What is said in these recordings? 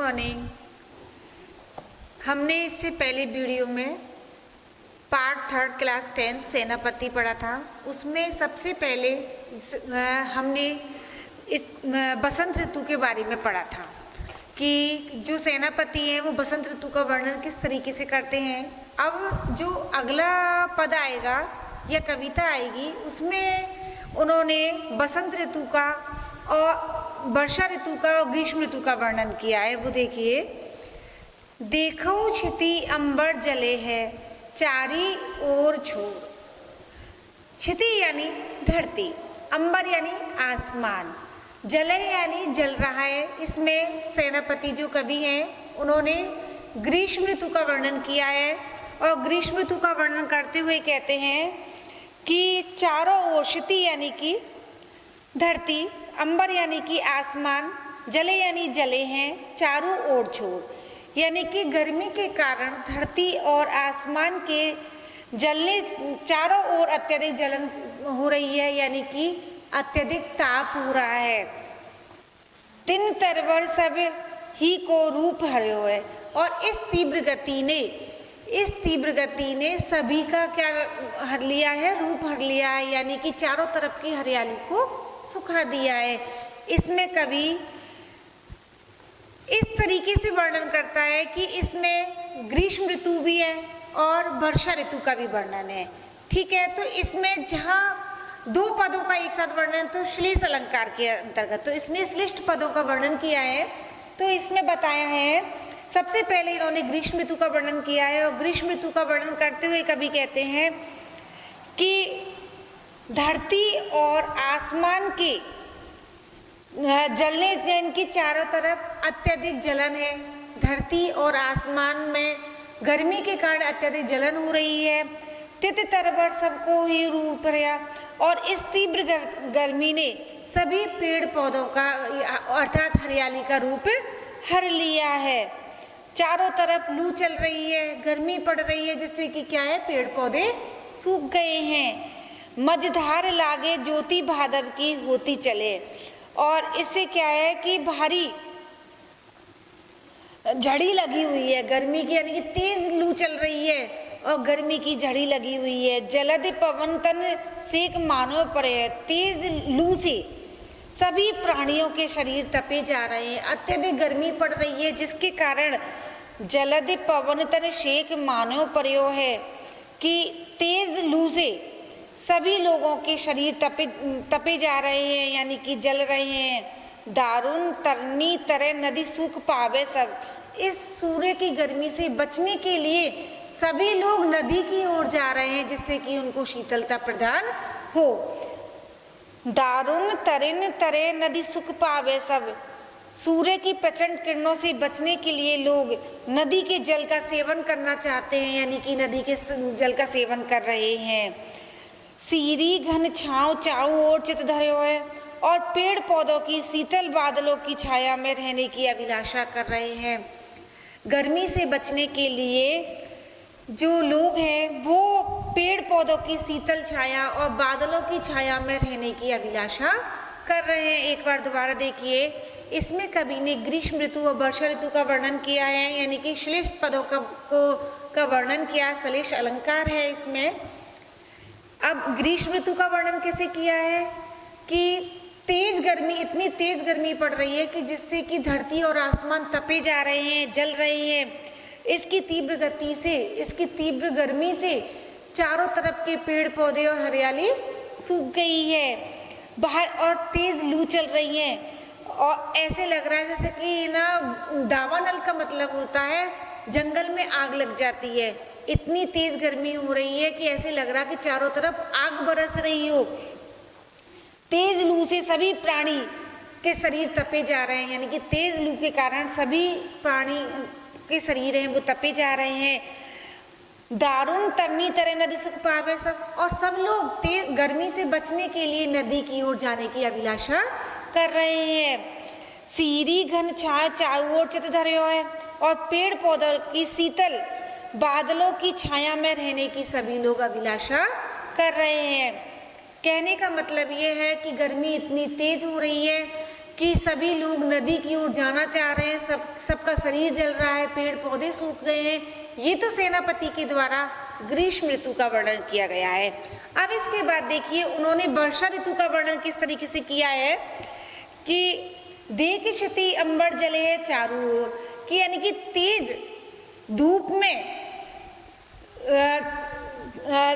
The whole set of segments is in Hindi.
मॉर्निंग। हमने इससे पहले वीडियो में पार्ट 3 क्लास 10 सेनापति पढ़ा था। उसमें सबसे पहले हमने इस बसंत ऋतु के बारे में पढ़ा था कि जो सेनापति हैं वो बसंत ऋतु का वर्णन किस तरीके से करते हैं। अब जो अगला पद आएगा या कविता आएगी उसमें उन्होंने बसंत ऋतु का और वर्षा ऋतु का और ग्रीष्म ऋतु का वर्णन किया है। वो देखिए, देखो क्षिति अंबर जले है चारी ओर छोर। क्षिति यानी धरती, अंबर यानी आसमान, जले यानी जल रहा है। इसमें सेनापति जो कवि हैं उन्होंने ग्रीष्म ऋतु का वर्णन किया है और ग्रीष्म ऋतु का वर्णन करते हुए कहते हैं कि चारों ओर, क्षिति यानी कि धरती, अंबर यानी कि आसमान, जले यानी जले हैं, चारों ओर छोर यानी कि गर्मी के कारण धरती और आसमान के जलने, चारों ओर अत्यधिक जलन हो रही है, यानी कि अत्यधिक ताप हो रहा है। तीन तरवर सब ही को रूप हर्यो है। और इस तीव्र गति ने सभी का क्या हर लिया है, रूप हर लिया है, यानी कि चारों तरफ की हरियाली को सुखा दिया है। इसमें कवि इस तरीके से वर्णन करता है कि इसमें ग्रीष्म ऋतु भी है और वर्षा ऋतु का भी वर्णन है। ठीक है, तो इसमें जहां दो पदों का एक साथ वर्णन तो श्लेष अलंकार के अंतर्गत, तो इसने श्लिष्ट पदों का वर्णन किया है। तो इसमें बताया है, सबसे पहले इन्होंने ग्रीष्म ऋतु का वर्णन किया है और ग्रीष्म ऋतु का वर्णन करते हुए कवि कहते हैं कि धरती और आसमान के जलने, जिनकी चारों तरफ अत्यधिक जलन है, धरती और आसमान में गर्मी के कारण अत्यधिक जलन हो रही है। तित तरवर सबको ही रूप रहा। और इस तीव्र गर्मी ने सभी पेड़ पौधों का अर्थात हरियाली का रूप हर लिया है। चारों तरफ लू चल रही है, गर्मी पड़ रही है, जिससे कि क्या है, पेड़ पौधे सूख गए हैं। मझधार लागे ज्योति भादव की होती चले। और इससे क्या है कि भारी झड़ी लगी हुई है गर्मी की, यानी कि तेज लू चल रही है और गर्मी की झड़ी लगी हुई है। जलद पवन तन सेक मानव पर है। तेज लू से सभी प्राणियों के शरीर तपे जा रहे हैं, अत्यधिक गर्मी पड़ रही है, जिसके कारण जलद पवन तन सेक मानव पर्यो है कि तेज लू से सभी लोगों के शरीर तपे जा रहे हैं, यानी कि जल रहे हैं। दारुण तरनी तरह नदी सूख पावे सब। इस सूर्य की गर्मी से बचने के लिए सभी लोग नदी की ओर जा रहे हैं, जिससे कि उनको शीतलता प्रदान हो। दारुण तरिन तरह नदी सुख पावे सब। सूर्य की प्रचंड किरणों से बचने के लिए लोग नदी के जल का सेवन करना चाहते हैं, यानी कि नदी के जल का सेवन कर रहे हैं। सीरी घन छांव चारों ओर चित धर्यो है। और पेड़ पौधों की शीतल बादलों की छाया में रहने की अभिलाषा कर रहे हैं। गर्मी से बचने के लिए जो लोग हैं वो पेड़ पौधों की शीतल छाया और बादलों की छाया में रहने की अभिलाषा कर रहे हैं। एक बार दोबारा देखिए, इसमें कवि ने ग्रीष्म ऋतु और वर्षा ऋतु का वर्णन किया है, यानी कि श्लिष्ट पदों का वर्णन किया, श्लेष अलंकार है इसमें। अब ग्रीष्म ऋतु का वर्णन कैसे किया है कि तेज गर्मी, इतनी तेज गर्मी पड़ रही है कि जिससे कि धरती और आसमान तपे जा रहे हैं, जल रहे हैं। इसकी तीव्र गति से, इसकी तीव्र गर्मी से चारों तरफ के पेड़ पौधे और हरियाली सूख गई है, बाहर और तेज लू चल रही है। और ऐसे लग रहा है जैसे कि ना दावानल का मतलब होता है जंगल में आग लग जाती है। इतनी तेज गर्मी हो रही है कि ऐसे लग रहा कि चारों तरफ आग बरस रही हो। तेज लू से सभी प्राणी के शरीर तपे जा रहे हैं, यानी कि तेज लू के कारण सभी प्राणी के शरीर हैं वो तपे जा रहे हैं। दारुण तरनी तरह नदी सुख पावे सब। और सब लोग तेज गर्मी से बचने के लिए नदी की ओर जाने की अभिलाषा कर रहे हैं। सीरी घन छाया चारों ओर चित धर्यो है। और पेड़ पौधों की शीतल बादलों की छाया में रहने की सभी लोग अभिलाषा कर रहे हैं। कहने का मतलब ये है कि गर्मी इतनी तेज हो रही है कि सभी लोग नदी की ओर जाना चाह रहे हैं, सबका शरीर जल रहा है, पेड़ पौधे सूख गए हैं। ये तो सेनापति के द्वारा ग्रीष्म ऋतु का वर्णन किया गया है। अब इसके बाद देखिए उन्होंने वर्षा ऋतु का वर्णन किस तरीके से किया है कि देख क्षति अंबर जले है चारों ओर, कि यानी कि तेज धूप में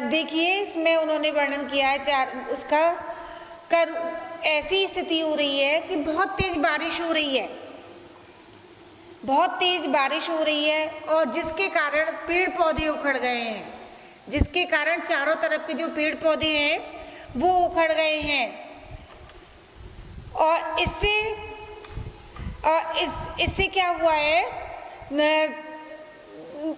देखिए इसमें उन्होंने वर्णन किया है उसका ऐसी स्थिति हो रही है कि बहुत तेज बारिश हो रही है, बहुत तेज बारिश हो रही है, और जिसके कारण पेड़ पौधे उखड़ गए हैं, जिसके कारण चारों तरफ के जो पेड़ पौधे हैं वो उखड़ गए हैं। और इससे क्या हुआ है,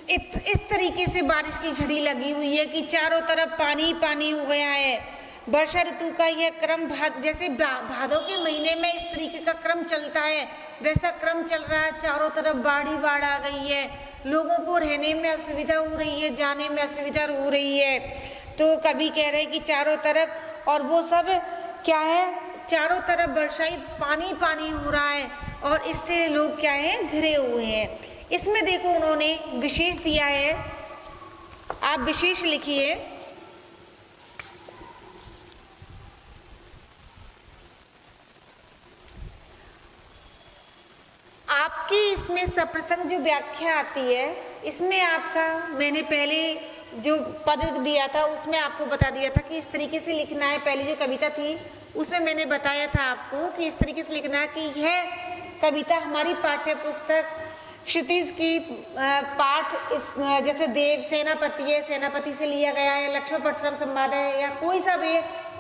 इस तरीके से बारिश की झड़ी लगी हुई है कि चारों तरफ पानी पानी हो गया है। वर्षा ऋतु का यह क्रम जैसे भादों के महीने में इस तरीके का क्रम चलता है वैसा क्रम चल रहा है। चारों तरफ बाढ़ ही बाढ़ आ गई है, लोगों को रहने में असुविधा हो रही है, जाने में असुविधा हो रही है। तो कभी कह रहे हैं कि चारों तरफ, और वो सब क्या है, चारों तरफ वर्षाई पानी पानी हो रहा है और इससे लोग क्या है, घिरे हुए हैं। इसमें देखो उन्होंने विशेष दिया है, आप विशेष लिखिए। आपकी इसमें सप्रसंग जो व्याख्या आती है, इसमें आपका मैंने पहले जो पद दिया था उसमें आपको बता दिया था कि इस तरीके से लिखना है। पहली जो कविता थी उसमें मैंने बताया था आपको कि इस तरीके से लिखना है कि यह कविता हमारी पाठ्य पुस्तक क्षितिज की पाठ जैसे देव सेनापति है, सेनापति से लिया गया है, लक्ष्मण परशुराम संवाद है या कोई सा भी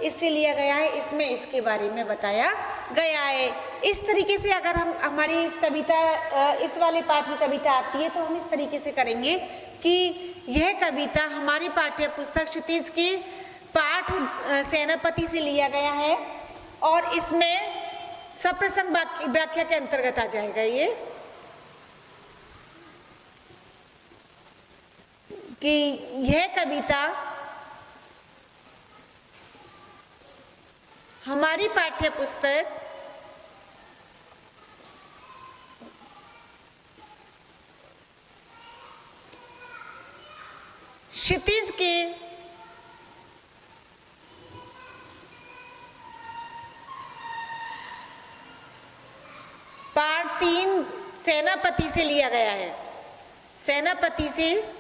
इससे लिया गया है, इसमें इसके बारे में बताया गया है। इस तरीके से अगर हम हमारी इस कविता इस वाले पाठ की कविता आती है तो हम इस तरीके से करेंगे कि यह कविता हमारी पाठ्य पुस्तक क्षितिज की पाठ सेनापति से लिया गया है और इसमें सप्रसंग व्याख्या के अंतर्गत आ जाएगा ये, कि यह कविता हमारी पाठ्य पुस्तक क्षितिज के पाठ 3 सेनापति से लिया गया है, सेनापति से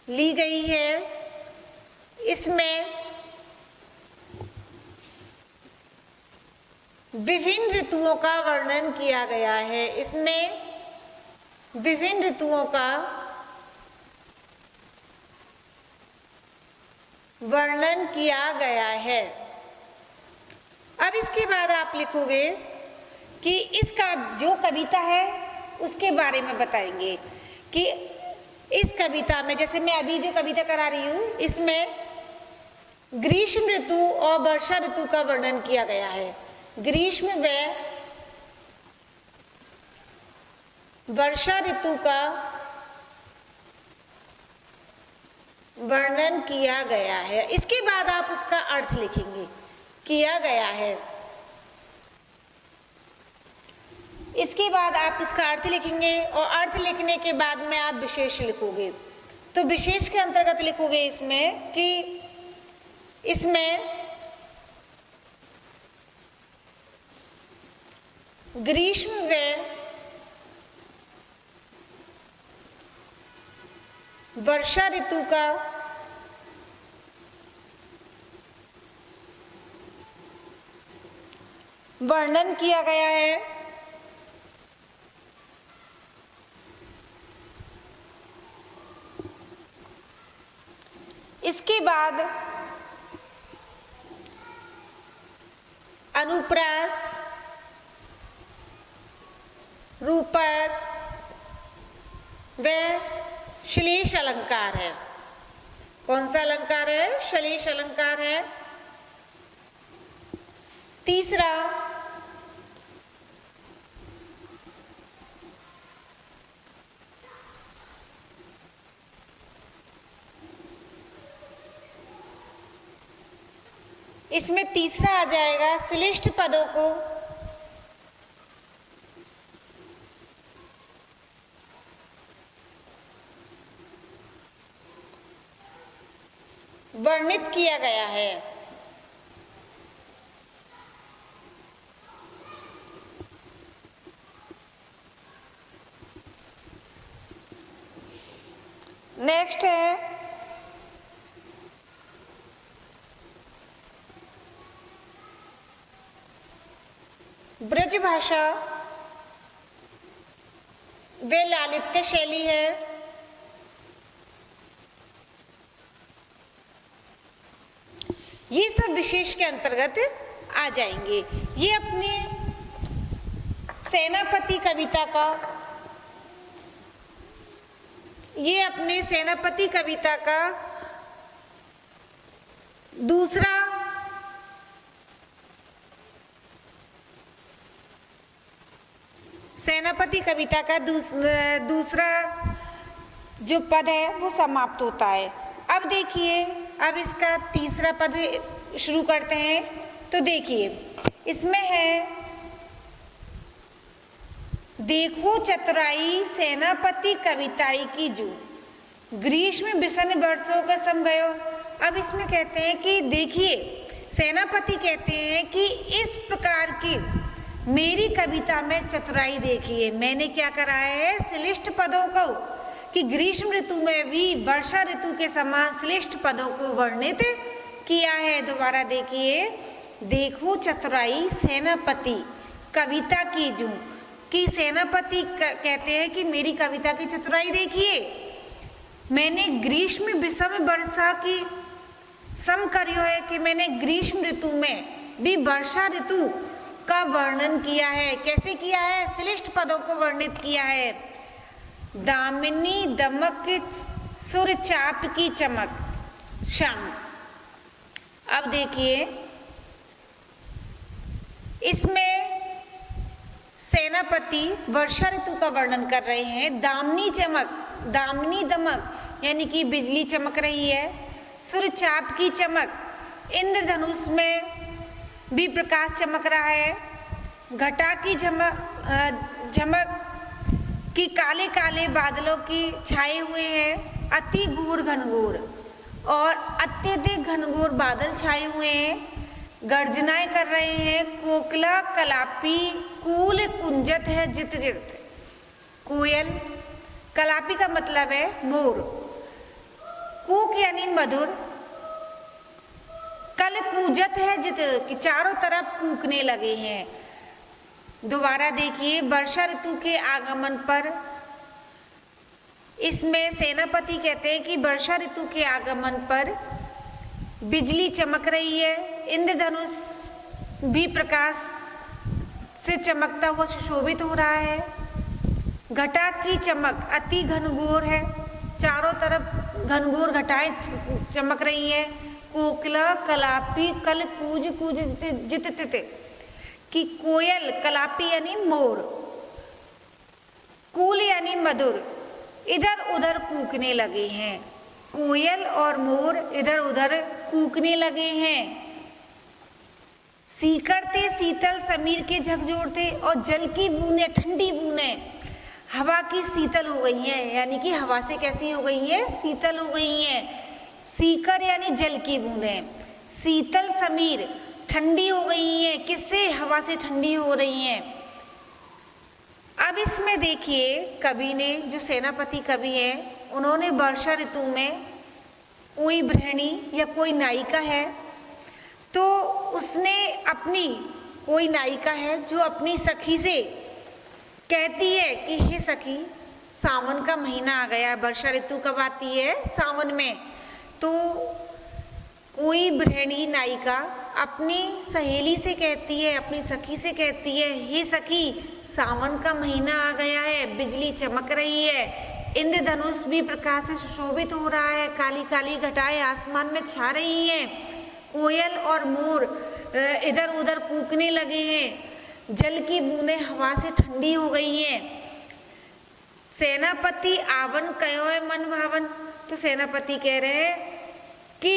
ली गई है। इसमें विभिन्न ऋतुओं का वर्णन किया गया है, इसमें विभिन्न ऋतुओं का वर्णन किया गया है। अब इसके बाद आप लिखोगे कि इसका जो कविता है उसके बारे में बताएंगे कि इस कविता में, जैसे मैं अभी जो कविता करा रही हूं, इसमें ग्रीष्म ऋतु और वर्षा ऋतु का वर्णन किया गया है। ग्रीष्म व वर्षा ऋतु का वर्णन किया गया है। इसके बाद आप उसका अर्थ लिखेंगे, किया गया है। इसके बाद आप उसका अर्थ लिखेंगे और अर्थ लिखने के बाद में आप विशेष लिखोगे। तो विशेष के अंतर्गत लिखोगे इसमें कि इसमें ग्रीष्म व वर्षा ऋतु का वर्णन किया गया है। इसके बाद अनुप्रास, रूपक व श्लेष अलंकार है। कौन सा अलंकार है? श्लेष अलंकार है। तीसरा इसमें तीसरा आ जाएगा श्लिष्ट पदों को वर्णित किया गया है। नेक्स्ट है ब्रज भाषा वे लालित्य शैली है। ये सब विशेष के अंतर्गत आ जाएंगे। ये अपने सेनापति कविता का दूसरा दूसरा जो पद है वो समाप्त होता है। अब देखिए, अब इसका तीसरा पद शुरू करते हैं। तो देखिए, इसमें है देखो चतुराई सेनापति कविताई की जू, ग्रीष्म बिसन वर्षों का सम गयो। अब इसमें कहते हैं कि देखिए, सेनापति कहते हैं कि इस प्रकार की मेरी कविता में चतुराई देखिए। मैंने क्या करा है, श्लिष्ट पदों को कि ग्रीष्म ऋतु में भी वर्षा ऋतु के समान श्लिष्ट पदों को वर्णित किया है। दोबारा देखिए, देखो चतुराई सेनापति कविता की जू, कि सेनापति कहते हैं कि मेरी कविता की चतुराई देखिए। मैंने ग्रीष्म विषम वर्षा की सम करियो है कि मैंने ग्रीष्म ऋतु में भी वर्षा ऋतु का वर्णन किया है। कैसे किया है? श्लिष्ट पदों को वर्णित किया है। दामिनी दमक सुर चाप की चमक शाम। अब देखिए, इसमें सेनापति वर्षा ऋतु का वर्णन कर रहे हैं। दामिनी दमक यानी कि बिजली चमक रही है। सुर चाप की चमक, इंद्रधनुष में भी प्रकाश चमक रहा है। घटा की झमक कि काले काले बादलों की छाए हुए हैं। अति घोर घनघोर और अत्यधिक घनघोर बादल छाए हुए हैं। गर्जनाएं कर रहे हैं। कोकिला कलापी कूल कुंजत है जित जित। कोयल, कलापी का मतलब है मोर। कूक यानी मधुर। कल कूजत है जित, कि चारों तरफ कूकने लगे हैं। दोबारा देखिए, वर्षा ऋतु के आगमन पर इसमें सेनापति कहते हैं कि वर्षा ऋतु के आगमन पर बिजली चमक रही है। इंद्रधनुष भी प्रकाश से चमकता हुआ सुशोभित हो रहा है। घटा की चमक अति घनघोर है। चारों तरफ घनघोर घटाएं चमक रही है। कोकिला कलापी कल कूज कूज जित तित, कि कोयल, कलापी यानी मोर, कूल यानी मधुर, इधर उधर कूकने लगे हैं। कोयल और मोर इधर उधर कूकने लगे हैं। सीकरते शीतल समीर के झकझोरते, और जल की बूंदें, ठंडी बूंदें हवा की शीतल हो गई हैं, यानी कि हवा से कैसी हो गई है? शीतल हो गई हैं। सीकर यानी जल की बूंदें। शीतल समीर, ठंडी हो गई हैं। किससे? हवा से ठंडी हो रही हैं। अब इसमें देखिए, कवि ने, जो सेनापति कवि हैं, उन्होंने वर्षा ऋतु में कोई गृहिणी या कोई नायिका है, तो उसने अपनी कोई नायिका है जो अपनी सखी से कहती है कि हे सखी, सावन का महीना आ गया। वर्षा ऋतु कब आती है? सावन में। तो कोई गृहिणी नायिका अपनी सहेली से कहती है, अपनी सखी से कहती है, हे सखी, सावन का महीना आ गया है, बिजली चमक रही है, इंद्रधनुष भी प्रकाश से सुशोभित हो रहा है, काली काली घटाएं आसमान में छा रही हैं, कोयल और मोर इधर उधर कूकने लगे हैं, जल की बूंदें हवा से ठंडी हो गई हैं। सेनापति आवन कयो है मन भावन। तो सेनापति कह रहे हैं कि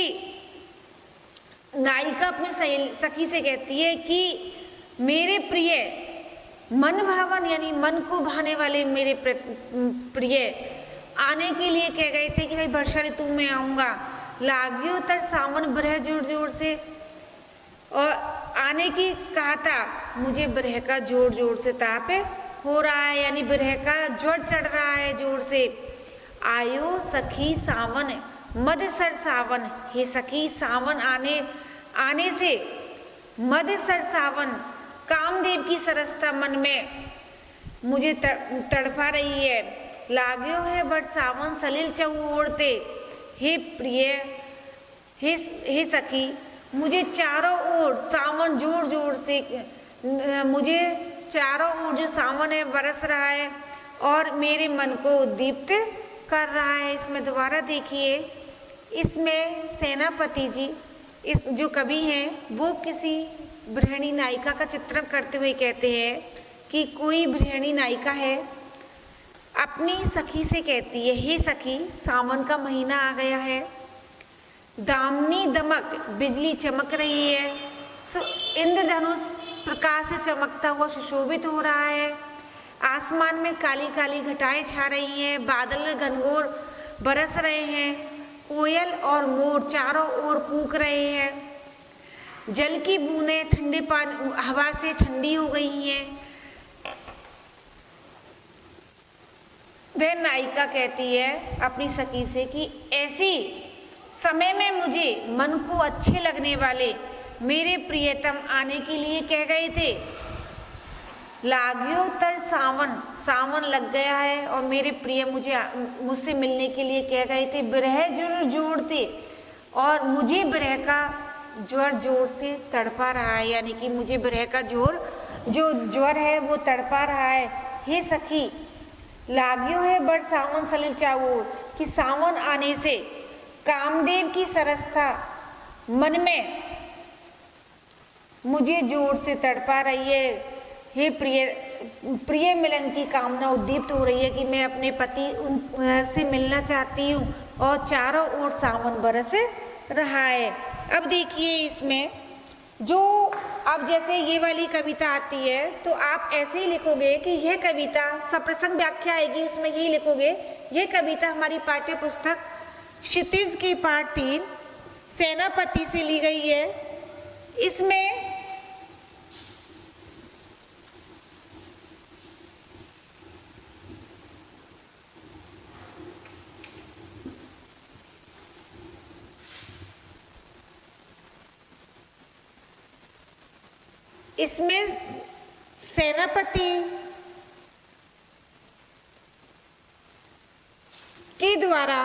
नायिका अपनी सखी से कहती है कि मेरे प्रिय मन भावन यानी मन को भाने वाले मेरे प्रिय आने के लिए कह गए थे कि भाई वर्षा ऋतु में आऊंगा, लाग्यो तर सावन ब्रह जोर जोर से, और आने की कहा था, मुझे ब्रह का जोर जोर से ताप हो रहा है, यानी ब्रह का ज्वर चढ़ रहा है जोर से। आयो सखी सावन मद सर सावन, हे सखी सावन आने से मद सर सावन, कामदेव की सरसता मन में मुझे तड़फा रही है। लाग्यो है बट सावन सलिल चहु ओढ़ते, हे प्रिय हे सखी, मुझे चारों ओर सावन जोर जोर से, मुझे चारों ओर जो सावन है बरस रहा है और मेरे मन को उद्दीप्त कर रहा है। इसमें दोबारा देखिए, इसमें सेनापति जी इस जो कवि हैं वो किसी गृहिणी नायिका का चित्रण करते हुए कहते हैं कि कोई गृहिणी नायिका है, अपनी सखी से कहती है, हे सखी सावन का महीना आ गया है, दामनी दमक बिजली चमक रही है, इंद्रधनुष प्रकाश से चमकता हुआ सुशोभित हो रहा है, आसमान में काली काली घटाएं छा रही हैं, बादल घनघोर बरस रहे हैं, कोयल और मोर चारों ओर कूक रहे हैं, जल की बूंदें ठंडे पानी हवा से ठंडी हो गई हैं। वह नायिका कहती है अपनी सखी से कि ऐसी समय में मुझे मन को अच्छे लगने वाले मेरे प्रियतम आने के लिए कह गए थे। लाग्यो तर सावन लग गया है और मेरे प्रिय मुझसे मिलने के लिए कह गए थे। ब्रह जोर जोड़ते और मुझे ब्रह का ज्वर जोर से तड़पा रहा है, यानी कि मुझे ब्रह का जो ज्वर है वो तड़पा रहा है। हे सखी लाग्यो है बड़ सावन सलिल चाऊ, कि सावन आने से कामदेव की सरसता मन में मुझे जोर से तड़पा रही है। हे प्रिय मिलन की कामना उद्दीप्त हो रही है कि मैं अपने पति से मिलना चाहती हूँ और चारों ओर सावन बरस रहा है। अब देखिए इसमें जो अब जैसे ये वाली कविता आती है तो आप ऐसे ही लिखोगे कि यह कविता सप्रसंग व्याख्या आएगी, उसमें यही लिखोगे यह कविता हमारी पाठ्य पुस्तक क्षितिज के पाठ 3 सेनापति से ली गई है। इसमें सेनापति के द्वारा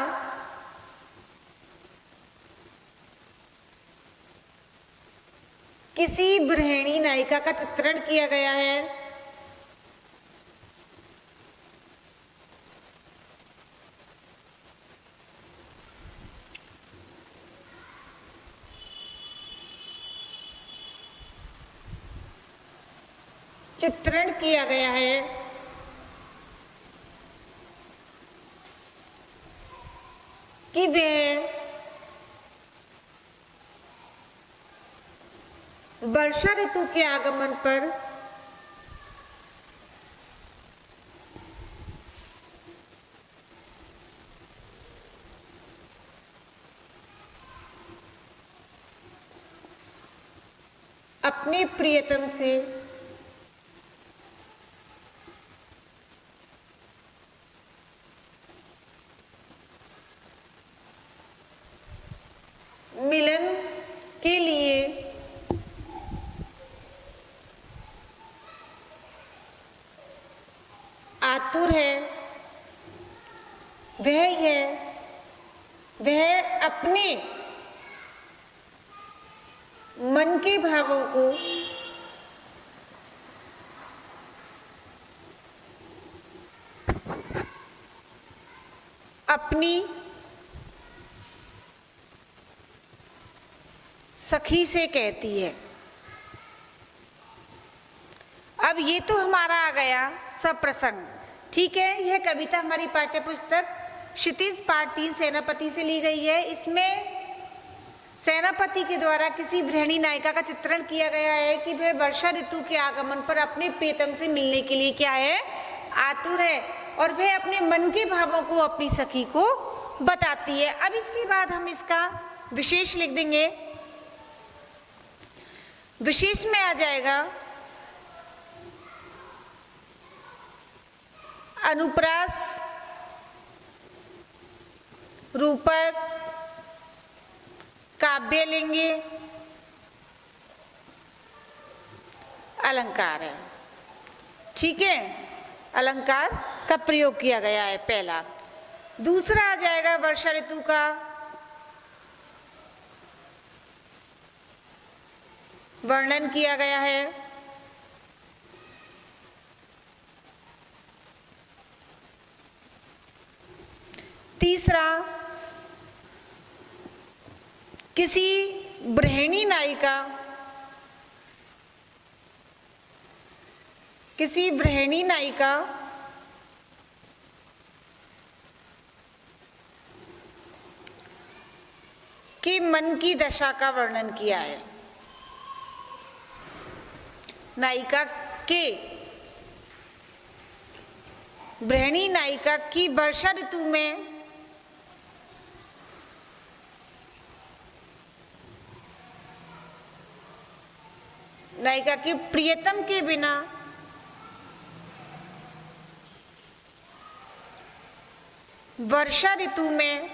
किसी गृहिणी नायिका का चित्रण किया गया है। चित्रण किया गया है कि वह वर्षा ऋतु के आगमन पर अपने प्रियतम से मिलन के लिए आतुर है। वह अपने मन के भावों को अपनी सखी से कहती है। अब ये तो हमारा आ गया सब प्रसंग, ठीक है। यह कविता हमारी पाठ्य पुस्तक क्षितिज पाठ 3 सेनापति से ली गई है। इसमें सेनापति के द्वारा किसी गृहिणी नायिका का चित्रण किया गया है कि वह वर्षा ऋतु के आगमन पर अपने प्रियतम से मिलने के लिए क्या है, आतुर है, और वह अपने मन के भावों को अपनी सखी को बताती है। अब इसके बाद हम इसका विशेष लिख देंगे। विशेष में आ जाएगा अनुप्रास, रूपक, काव्य लेंगे, अलंकार है। ठीक है, अलंकार का प्रयोग किया गया है पहला। दूसरा आ जाएगा वर्षा ऋतु का वर्णन किया गया है। तीसरा किसी गृहिणी नायिका के मन की दशा का वर्णन किया है। गृहिणी नायिका की वर्षा ऋतु में नायिका के प्रियतम के बिना वर्षा ऋतु में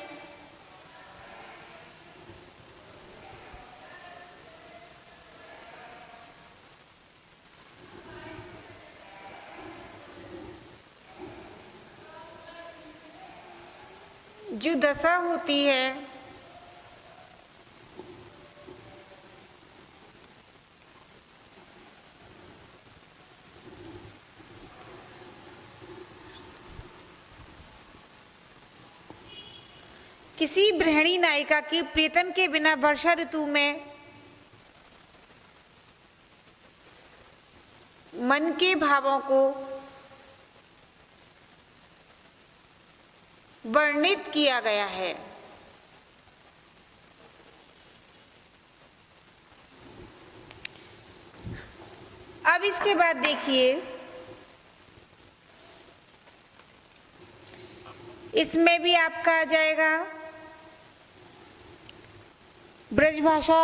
जो दशा होती है किसी गृहिणी नायिका की प्रियतम के बिना वर्षा ऋतु में मन के भावों को वर्णित किया गया है। अब इसके बाद देखिए, इसमें भी आपका आ जाएगा ब्रज भाषा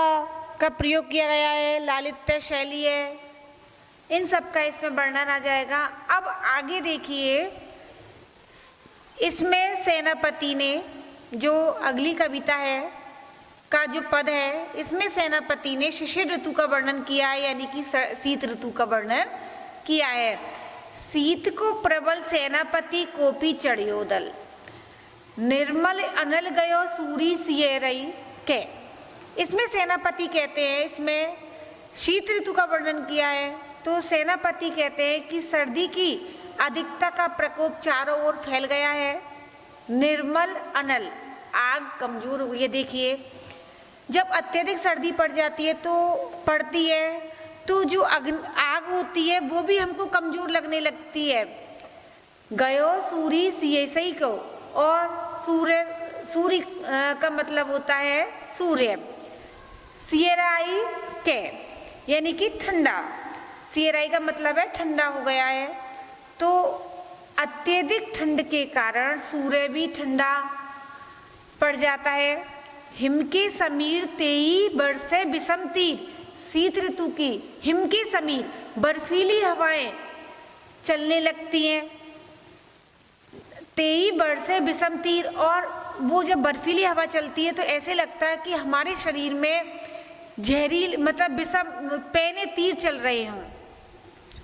का प्रयोग किया गया है, लालित्य शैली है, इन सब का इसमें वर्णन आ जाएगा। अब आगे देखिए, इसमें सेनापति ने जो अगली कविता है का जो पद है, इसमें सेनापति ने शिशिर ऋतु का वर्णन किया है, यानी कि शीत ऋतु का वर्णन किया है। शीत को प्रबल सेनापति कोपी चढ़ियो दल, निर्मल अनल गयो सूरी सिए रई के। इसमें सेनापति कहते हैं, इसमें शीत ऋतु का वर्णन किया है, तो सेनापति कहते हैं कि सर्दी की अधिकता का प्रकोप चारों ओर फैल गया है। निर्मल अनल, आग कमजोर हो गई है। देखिए, जब अत्यधिक सर्दी पड़ जाती है तो जो आग होती है वो भी हमको कमजोर लगने लगती है। गयो सूरी सिए सही को, और सूर्य का मतलब होता है सूर्य, सियराई के यानी कि ठंडा, सियराई का मतलब है ठंडा हो गया है। तो अत्यधिक ठंड के कारण सूर्य भी ठंडा पड़ जाता है। हिम के समीर तेई बरसे विषम तीर, शीत ऋतु की हिम के समीर बर्फीली हवाएं चलने लगती हैं। तेई बरसे विषम तीर, और वो जब बर्फीली हवा चलती है तो ऐसे लगता है कि हमारे शरीर में जहरील मतलब विषम पैने तीर चल रहे हों।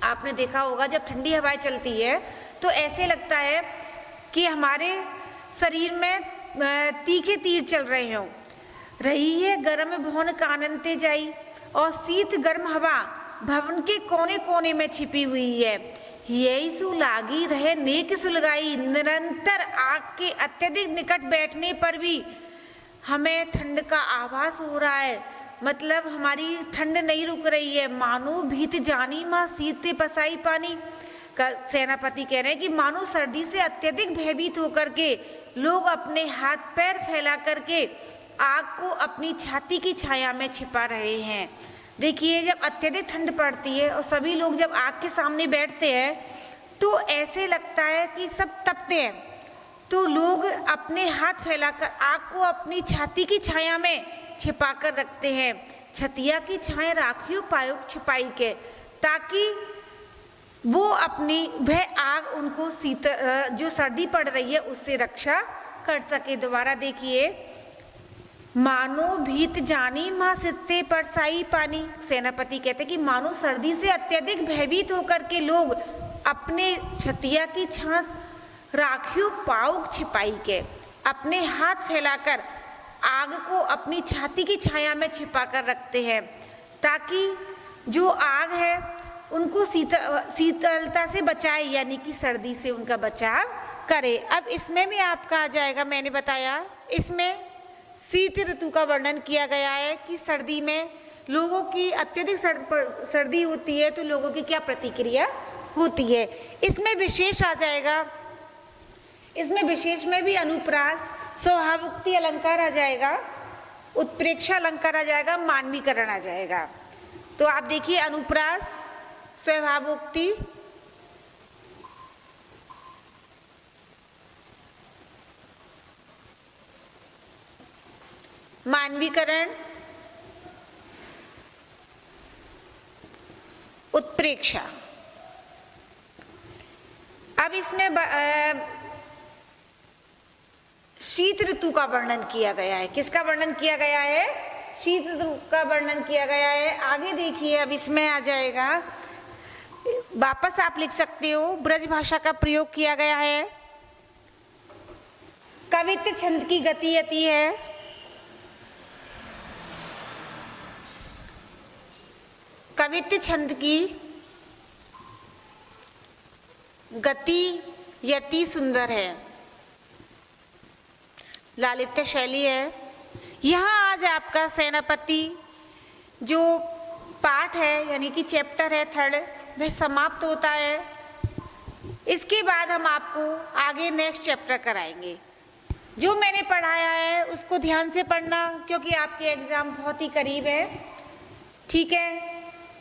आपने देखा होगा जब ठंडी हवाएं चलती है तो ऐसे लगता है कि हमारे शरीर में तीखे तीर चल रहे हों। रही है गर्म भवन काननते जाई, और शीत गर्म हवा भवन के कोने कोने में छिपी हुई है। यही सु लागी रहे नेक सुलगाई, निरंतर आग के अत्यधिक निकट बैठने पर भी हमें ठंड का आभास हो रहा है, मतलब हमारी ठंड नहीं रुक रही है। मानो भीत जानी माँ शीते पसाई पानी का सेनापति कह रहे हैं कि मानो सर्दी से अत्यधिक भयभीत होकर के लोग अपने हाथ पैर फैला करके आग को अपनी छाती की छाया में छिपा रहे हैं। देखिए, जब अत्यधिक ठंड पड़ती है और सभी लोग जब आग के सामने बैठते हैं तो ऐसे लगता है कि सब तपते हैं, तो लोग अपने हाथ फैलाकर आग को अपनी छाती की छाया में छिपा कर रखते हैं। छतिया की छाया राखियो पायो छिपाई के, ताकि वो अपनी वह आग उनको जो सर्दी पड़ रही है उससे रक्षा कर सके। दोबारा देखिए, मानो भीत जानी मां सित्ते परसाई पानी। सेनापति कहते कि मानो सर्दी से अत्यधिक भयभीत होकर के लोग अपने छतिया की छां राखियो पाऊ छिपाई के, अपने हाथ फैलाकर आग को अपनी छाती की छाया में छिपा कर रखते हैं, ताकि जो आग है उनको शीतलता से बचाए, यानी कि सर्दी से उनका बचाव करे। अब इसमें भी आपका आ जाएगा, मैंने बताया इसमें शीत ऋतु का वर्णन किया गया है कि सर्दी में लोगों की अत्यधिक सर्दी होती है तो लोगों की क्या प्रतिक्रिया होती है। इसमें विशेष आ जाएगा, इसमें विशेष में भी अनुप्रास, स्वभावोक्ति अलंकार आ जाएगा, उत्प्रेक्षा अलंकार आ जाएगा, मानवीकरण आ जाएगा। तो आप देखिए, अनुप्रास, स्वभावोक्ति, मानवीकरण, उत्प्रेक्षा। अब इसमें शीत ऋतु का वर्णन किया गया है। किसका वर्णन किया गया है? शीत ऋतु का वर्णन किया गया है। आगे देखिए, अब इसमें आ जाएगा, वापस आप लिख सकते हो, ब्रज भाषा का प्रयोग किया गया है। कवित्व छंद की गति अति है। कवित्व छंद की गति यति सुंदर है, लालित्य शैली है। यहाँ आज आपका सेनापति जो पाठ है, यानी कि चैप्टर है 3rd, वह समाप्त होता है। इसके बाद हम आपको आगे नेक्स्ट चैप्टर कराएंगे। जो मैंने पढ़ाया है उसको ध्यान से पढ़ना, क्योंकि आपके एग्जाम बहुत ही करीब है, ठीक है।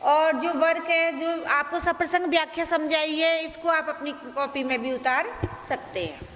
और जो वर्क है, जो आपको सप्रसंग व्याख्या समझाई है, इसको आप अपनी कॉपी में भी उतार सकते हैं।